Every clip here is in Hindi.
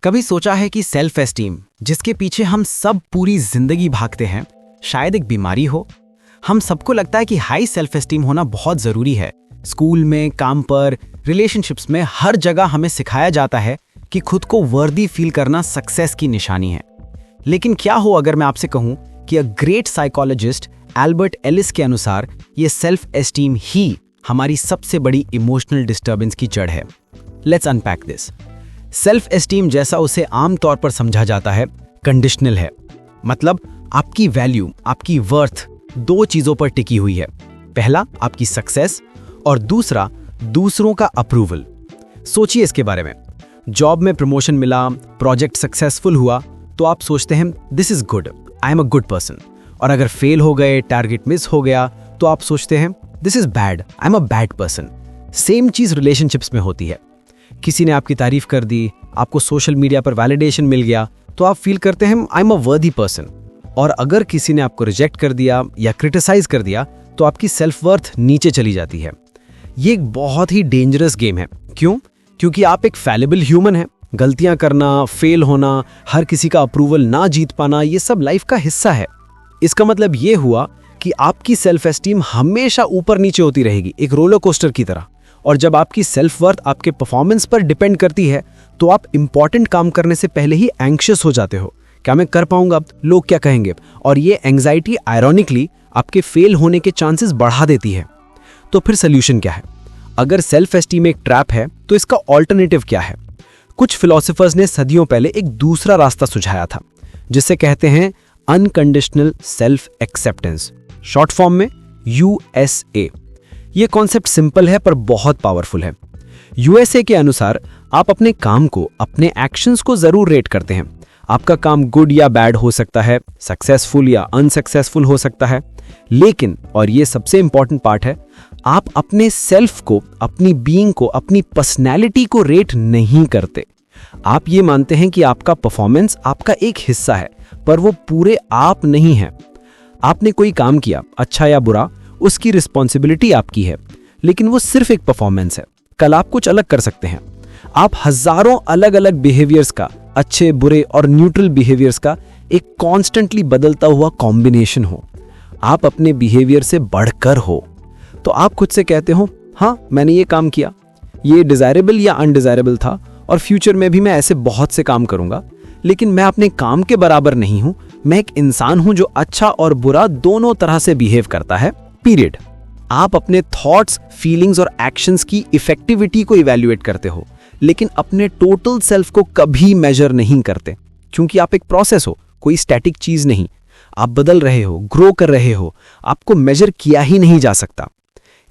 कभी सोचा है कि सेल्फ एस्टीम, जिसके पीछे हम सब पूरी जिंदगी भागते हैं, शायद एक बीमारी हो? हम सबको लगता है कि हाई सेल्फ एस्टीम होना बहुत जरूरी है। स्कूल में, काम पर, रिलेशनशिप्स में, हर जगह हमें सिखाया जाता है कि खुद को वर्दी फील करना सक्सेस की निशानी है। लेकिन क्या हो अगर मैं आपसे कहूं कि a great psychologist Albert Ellis के अनुसार ये सेल्फ एस्टीम ही हमारी सबसे बड़ी इमोशनल डिस्टर्बेंस की जड़ है। Let's unpack this. Self esteem, जैसा उसे आमतौर पर समझा जाता है, कंडीशनल है। मतलब आपकी वैल्यू, आपकी वर्थ दो चीजों पर टिकी हुई है। पहला आपकी सक्सेस और दूसरा दूसरों का अप्रूवल। सोचिए इसके बारे में। जॉब में प्रमोशन मिला, प्रोजेक्ट सक्सेसफुल हुआ तो आप सोचते हैं this is good, I am a good person. और अगर फेल हो गए, टारगेट मिस हो गया तो आप सोचते हैं this is bad, I am a bad person. Same चीज रिलेशनशिप्स में होती है। किसी ने आपकी तारीफ कर दी, आपको सोशल मीडिया पर वैलिडेशन मिल गया तो आप फील करते हैं आई एम अ वर्दी पर्सन। और अगर किसी ने आपको रिजेक्ट कर दिया या क्रिटिसाइज कर दिया तो आपकी सेल्फ वर्थ नीचे चली जाती है। ये एक बहुत ही डेंजरस गेम है। क्यों? क्योंकि आप एक फैलेबल ह्यूमन हैं। गलतियां करना, फेल होना, हर किसी का अप्रूवल ना जीत पाना, ये सब लाइफ का हिस्सा है। इसका मतलब ये हुआ कि आपकी सेल्फ एस्टीम हमेशा ऊपर नीचे होती रहेगी, एक रोलर कोस्टर की तरह। और जब आपकी सेल्फ वर्थ आपके परफॉर्मेंस पर डिपेंड करती है तो आप इंपॉर्टेंट काम करने से पहले ही एंग्शियस हो जाते हो। क्या मैं कर पाऊंगा? लोग क्या कहेंगे? और ये एंग्जाइटी आयरॉनिकली आपके फेल होने के चांसेस बढ़ा देती है। तो फिर सोल्यूशन क्या है? अगर सेल्फ एस्टीम एक ट्रैप है तो इसका ऑल्टरनेटिव क्या है? कुछ फिलोसोफर्स ने सदियों पहले एक दूसरा रास्ता सुझाया था, जिसे कहते हैं unconditional self acceptance, short form में USA। ये कॉन्सेप्ट सिंपल है पर बहुत पावरफुल है। USA के अनुसार आप अपने काम को, अपने एक्शंस को जरूर रेट करते हैं। आपका काम गुड या बैड हो सकता है, सक्सेसफुल या अनसक्सेसफुल हो सकता है, लेकिन, और ये सबसे इंपॉर्टेंट पार्ट है, आप अपने सेल्फ को, अपनी बीइंग को, अपनी पर्सनैलिटी को रेट नहीं करते। आप ये मानते हैं कि आपका परफॉर्मेंस आपका एक हिस्सा है, पर वो पूरे आप नहीं है। आपने कोई काम किया, अच्छा या बुरा, उसकी रिस्पॉन्सिबिलिटी आपकी है, लेकिन वो सिर्फ एक परफॉर्मेंस है। कल आप कुछ अलग कर सकते हैं। आप हजारों अलग अलग बिहेवियर्स का, अच्छे, बुरे और न्यूट्रल बिहेवियर्स का एक कॉन्स्टेंटली बदलता हुआ कॉम्बिनेशन हो। आप अपने बिहेवियर से बढ़कर हो। तो आप खुद से कहते हो, हाँ मैंने ये काम किया, ये डिजायरेबल या अनडिजायरेबल था, और फ्यूचर में भी मैं ऐसे बहुत से काम करूंगा, लेकिन मैं अपने काम के बराबर नहीं हूं। मैं एक इंसान हूं जो अच्छा और बुरा दोनों तरह से बिहेव करता है, पीरियड। आप अपने थॉट्स, फीलिंग्स और एक्शंस की इफेक्टिविटी को इवैल्यूएट करते हो, लेकिन अपने टोटल सेल्फ को कभी मेजर नहीं करते, क्योंकि आप एक प्रोसेस हो, कोई स्टैटिक चीज नहीं। आप बदल रहे हो, ग्रो कर रहे हो, आपको मेजर किया ही नहीं जा सकता।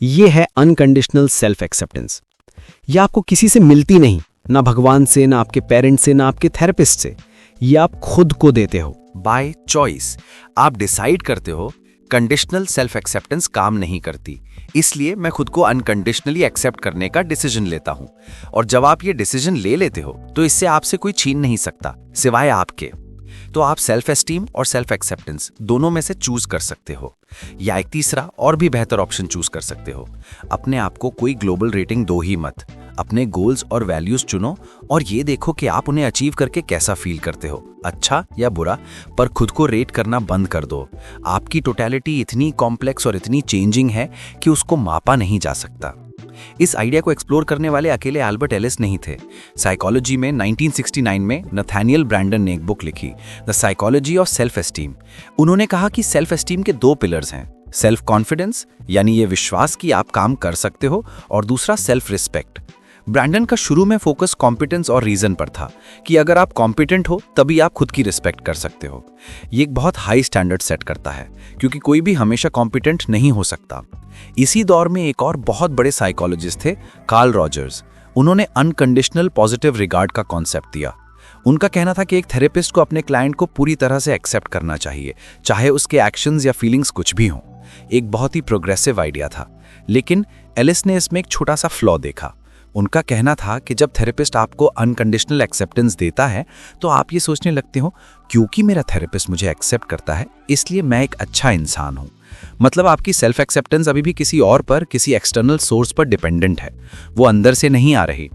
यह है अनकंडीशनल सेल्फ एक्सेप्टेंस। यह आपको किसी से मिलती नहीं, ना भगवान से, ना आपके पेरेंट्स से, ना आपके थेरेपिस्ट से। यह आप खुद को देते हो बाय चॉइस। आप डिसाइड करते हो कंडीशनल सेल्फ एक्सेप्टेंस काम नहीं करती, इसलिए मैं खुद को अनकंडीशनली एक्सेप्ट करने का डिसीजन लेता हूं। और जब आप ये डिसीजन ले लेते हो तो इससे आपसे कोई छीन नहीं सकता, सिवाय आपके। तो आप सेल्फ एस्टीम और सेल्फ एक्सेप्टेंस दोनों में से चूज कर सकते हो, या एक तीसरा और भी बेहतर ऑप्शन चूज कर सकते हो। अपने आप को कोई ग्लोबल रेटिंग दो ही मत। अपने गोल्स और वैल्यूज चुनो और ये देखो कि आप उन्हें अचीव करके कैसा फील करते हो, अच्छा या बुरा। पर खुद को रेट करना बंद कर दो। आपकी टोटलिटी इतनी कॉम्प्लेक्स और इतनी चेंजिंग है कि उसको मापा नहीं जा सकता। इस आइडिया को एक्सप्लोर करने वाले अकेले एल्बर्ट एलिस नहीं थे। साइकोलॉजी में 1969 में नथानियल ब्रैंडन ने एक बुक लिखी, the psychology of self esteem. उन्होंने कहा कि सेल्फ एस्टीम के दो पिलर्स हैं, सेल्फ कॉन्फिडेंस, यानी ये विश्वास कि आप काम कर सकते हो, और दूसरा सेल्फ रिस्पेक्ट। ब्रैंडन का शुरू में फोकस कॉम्पिटेंस और रीजन पर था कि अगर आप कॉम्पिटेंट हो तभी आप खुद की रिस्पेक्ट कर सकते हो। ये एक बहुत हाई स्टैंडर्ड सेट करता है, क्योंकि कोई भी हमेशा कॉम्पिटेंट नहीं हो सकता। इसी दौर में एक और बहुत बड़े साइकोलॉजिस्ट थे, कार्ल रॉजर्स। उन्होंने अनकंडीशनल पॉजिटिव रिगार्ड का कॉन्सेप्ट दिया। उनका कहना था कि एक थेरेपिस्ट को अपने क्लाइंट को पूरी तरह से एक्सेप्ट करना चाहिए, चाहे उसके एक्शंस या फीलिंग्स कुछ भी हों। एक बहुत ही प्रोग्रेसिव आइडिया था, लेकिन एलिस ने इसमें एक छोटा सा फ्लॉ देखा। उनका कहना था कि जब थेरेपिस्ट आपको अनकंडीशनल एक्सेप्टेंस देता है तो आप ये सोचने लगते हो, क्योंकि मेरा थेरेपिस्ट मुझे एक्सेप्ट करता है इसलिए मैं एक अच्छा इंसान हूँ। मतलब आपकी सेल्फ एक्सेप्टेंस अभी भी किसी और पर, किसी एक्सटर्नल सोर्स पर डिपेंडेंट है, वो अंदर से नहीं आ रही।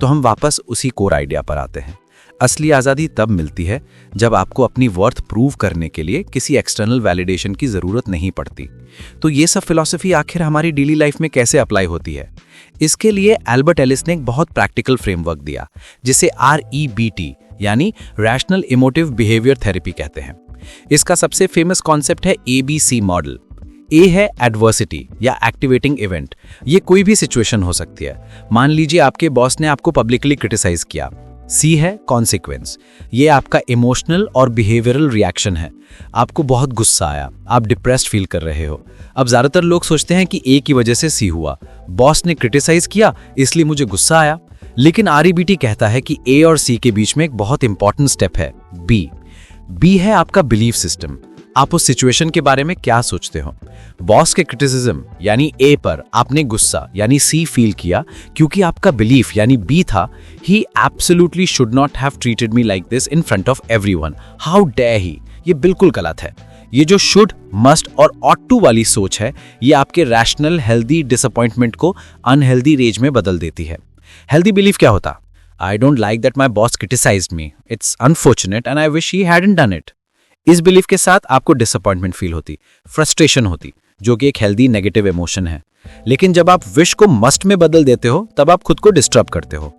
तो हम वापस उसी कोर आइडिया पर आते हैं। असली आज़ादी तब मिलती है जब आपको अपनी वर्थ प्रूव करने के लिए किसी एक्सटर्नल वैलिडेशन की ज़रूरत नहीं पड़ती। तो ये सब फिलॉसफी आखिर हमारी डेली लाइफ में कैसे अप्लाई होती है? इसके लिए एल्बर्ट एलिस ने एक बहुत प्रैक्टिकल फ्रेमवर्क दिया, जिसे REBT यानी रैशनल इमोटिव बिहेवियर थेरेपी कहते हैं। इसका सबसे फेमस कॉन्सेप्ट है ABC मॉडल। ए है एडवर्सिटी या एक्टिवेटिंग इवेंट। ये कोई भी सिचुएशन हो सकती है। मान लीजिए आपके बॉस ने आपको पब्लिकली क्रिटिसाइज किया। सी है कॉन्सिक्वेंस। ये आपका इमोशनल और बिहेवियरल रिएक्शन है। आपको बहुत गुस्सा आया, आप डिप्रेस्ड फील कर रहे हो। अब ज़्यादातर लोग सोचते हैं कि ए की वजह से सी हुआ, बॉस ने क्रिटिसाइज किया इसलिए मुझे गुस्सा आया। लेकिन REBT कहता है कि ए और सी के बीच में एक बहुत इंपॉर्टेंट स्टेप है, बी है आपका बिलीफ सिस्टम। आप उस सिचुएशन के बारे में क्या सोचते हो? बॉस के क्रिटिसिज्म यानी ए पर आपने गुस्सा यानी सी फील किया क्योंकि आपका बिलीफ यानी बी था, he absolutely should not have treated me like this in front of everyone, how dare he. ये बिल्कुल गलत है। ये जो शुड, मस्ट और ऑट टू वाली सोच है, ये आपके रैशनल हेल्दी डिसअपॉइंटमेंट को अनहेल्दी रेज में बदल देती है। हेल्दी बिलीफ क्या होता? I don't like that my boss criticised me, it's unfortunate and I wish he hadn't done it. इस बिलीफ के साथ आपको डिसअपॉइंटमेंट फील होती, फ्रस्ट्रेशन होती, जो कि एक हेल्दी नेगेटिव इमोशन है। लेकिन जब आप विश को मस्ट में बदल देते हो, तब आप खुद को डिस्टर्ब करते हो।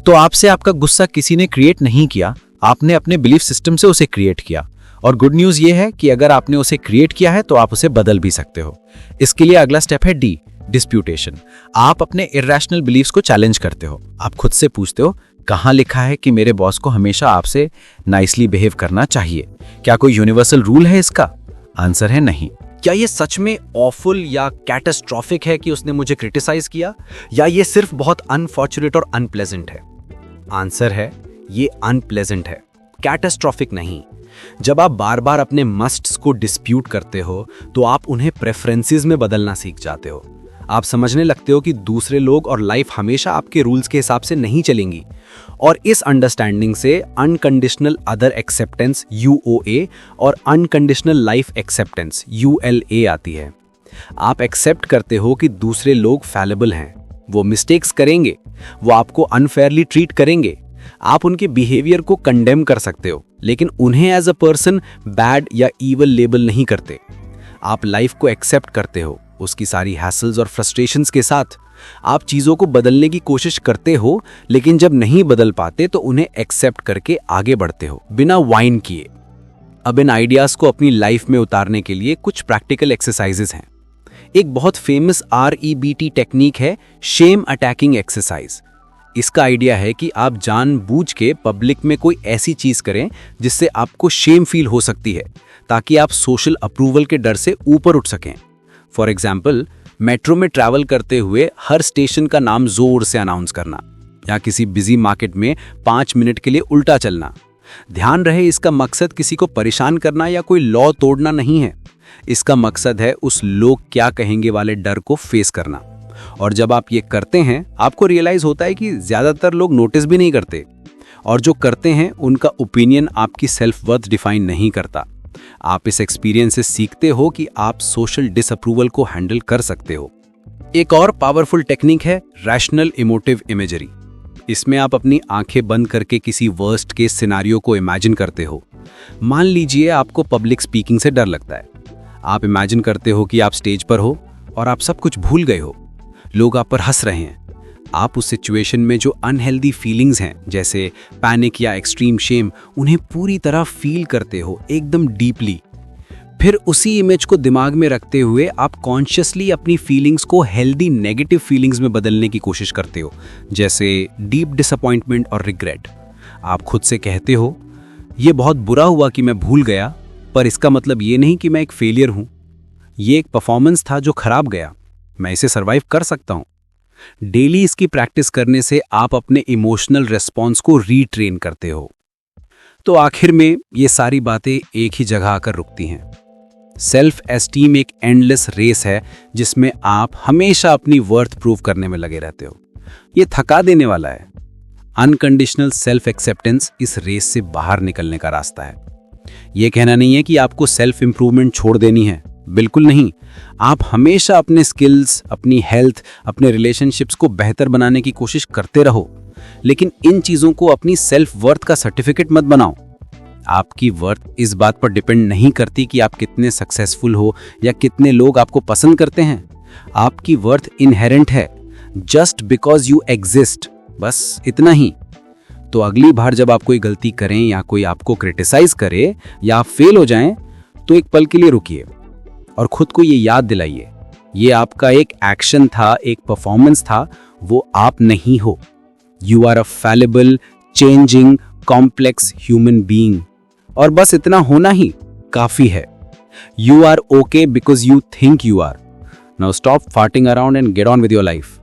तो आपसे आपका गुस्सा किसी ने क्रिएट नहीं किया, आपने अपने बिलीफ सिस्टम से उसे क्रिएट किया। और गुड न्यूज ये है कि अगर आपने उसे क्रिएट किया है तो आप उसे बदल भी सकते हो। इसके लिए अगला स्टेप है D, डिस्प्यूटेशन। आप अपने इर्रेशनल बिलीफ्स को चैलेंज करते हो। आप खुद से पूछते हो, कहाँ लिखा है कि मेरे बॉस को हमेशा आपसे नाइसली बिहेव करना चाहिए? क्या कोई यूनिवर्सल रूल है इसका? आंसर है नहीं। क्या ये सच में ऑफुल या कैटास्ट्रॉफिक है कि उसने मुझे क्रिटिसाइज किया, या ये सिर्फ बहुत अनफॉर्चुनेट और अनप्लेजेंट है? आंसर है ये अनप्लेजेंट है, कैटास्ट्रॉफिक नहीं। जब आप बार बार अपने मस्ट्स को डिस्प्यूट करते हो तो आप उन्हें प्रेफरेंसेस में बदलना सीख जाते हो। आप समझने लगते हो कि दूसरे लोग और लाइफ हमेशा आपके रूल्स के हिसाब से नहीं चलेंगी। और इस अंडरस्टैंडिंग से अनकंडीशनल अदर एक्सेप्टेंस UOA और अनकंडीशनल लाइफ एक्सेप्टेंस ULA आती है। आप एक्सेप्ट करते हो कि दूसरे लोग फैलेबल हैं, वो मिस्टेक्स करेंगे, वो आपको अनफेयरली ट्रीट करेंगे। आप उनके बिहेवियर को कंडेम कर सकते हो, लेकिन उन्हें एज अ पर्सन बैड या ईवल लेबल नहीं करते। आप लाइफ को एक्सेप्ट करते हो, उसकी सारी हैसल्स और फ्रस्ट्रेशंस के साथ। आप चीज़ों को बदलने की कोशिश करते हो, लेकिन जब नहीं बदल पाते तो उन्हें एक्सेप्ट करके आगे बढ़ते हो, बिना वाइन किए। अब इन आइडियाज़ को अपनी लाइफ में उतारने के लिए कुछ प्रैक्टिकल एक्सरसाइजेस हैं। एक बहुत फेमस REBT टेक्निक है शेम अटैकिंग एक्सरसाइज। इसका आइडिया है कि आप जानबूझ के पब्लिक में कोई ऐसी चीज़ करें जिससे आपको शेम फील हो सकती है, ताकि आप सोशल अप्रूवल के डर से ऊपर उठ सकें। फॉर एग्जाम्पल, मेट्रो में ट्रैवल करते हुए हर स्टेशन का नाम जोर से अनाउंस करना, या किसी बिजी मार्केट में 5 मिनट के लिए उल्टा चलना। ध्यान रहे, इसका मकसद किसी को परेशान करना या कोई लॉ तोड़ना नहीं है। इसका मकसद है उस लोग क्या कहेंगे वाले डर को फेस करना। और जब आप ये करते हैं, आपको रियलाइज होता है कि ज़्यादातर लोग नोटिस भी नहीं करते, और जो करते हैं उनका ओपिनियन आपकी सेल्फ वर्थ डिफाइन नहीं करता। आप इस एक्सपीरियंस से सीखते हो कि आप सोशल डिसअप्रूवल को हैंडल कर सकते हो। एक और पावरफुल टेक्निक है रैशनल इमोटिव इमेजरी। इसमें आप अपनी आंखें बंद करके किसी वर्स्ट केस सिनारियो को इमेजिन करते हो। मान लीजिए आपको पब्लिक स्पीकिंग से डर लगता है। आप इमेजिन करते हो कि आप स्टेज पर हो और आप सब कुछ भूल गए हो, लोग आप पर हंस रहे हैं। आप उस सिचुएशन में जो अनहेल्दी फीलिंग्स हैं, जैसे पैनिक या एक्सट्रीम शेम, उन्हें पूरी तरह फील करते हो, एकदम डीपली। फिर उसी इमेज को दिमाग में रखते हुए आप कॉन्शियसली अपनी फीलिंग्स को हेल्दी नेगेटिव फीलिंग्स में बदलने की कोशिश करते हो, जैसे डीप डिसअपॉइंटमेंट और रिग्रेट। आप खुद से कहते हो, ये बहुत बुरा हुआ कि मैं भूल गया, पर इसका मतलब ये नहीं कि मैं एक फेलियर हूँ। ये एक परफॉर्मेंस था जो खराब गया, मैं इसे सर्वाइव कर सकता हूँ। डेली इसकी प्रैक्टिस करने से आप अपने इमोशनल रेस्पॉन्स को रीट्रेन करते हो। तो आखिर में ये सारी बातें एक ही जगह आकर रुकती हैं। सेल्फ एस्टीम एक एंडलेस रेस है जिसमें आप हमेशा अपनी वर्थ प्रूव करने में लगे रहते हो। ये थका देने वाला है। अनकंडीशनल सेल्फ एक्सेप्टेंस इस रेस से बाहर निकलने का रास्ता है। यह कहना नहीं है कि आपको सेल्फ इंप्रूवमेंट छोड़ देनी है, बिल्कुल नहीं। आप हमेशा अपने स्किल्स, अपनी हेल्थ, अपने रिलेशनशिप्स को बेहतर बनाने की कोशिश करते रहो। लेकिन इन चीजों को अपनी सेल्फ वर्थ का सर्टिफिकेट मत बनाओ। आपकी वर्थ इस बात पर डिपेंड नहीं करती कि आप कितने सक्सेसफुल हो या कितने लोग आपको पसंद करते हैं। आपकी वर्थ इनहेरेंट है, जस्ट बिकॉज यू एग्जिस्ट, बस इतना ही। तो अगली बार जब आप कोई गलती करें या कोई आपको क्रिटिसाइज करे या आप फेल हो जाएं, तो एक पल के लिए रुकिए और खुद को ये याद दिलाइए, ये आपका एक एक्शन था, एक परफॉर्मेंस था, वो आप नहीं हो। You are a fallible, changing, complex human being. और बस इतना होना ही काफी है। You are okay because you think you are. Now stop farting around and get on with your life.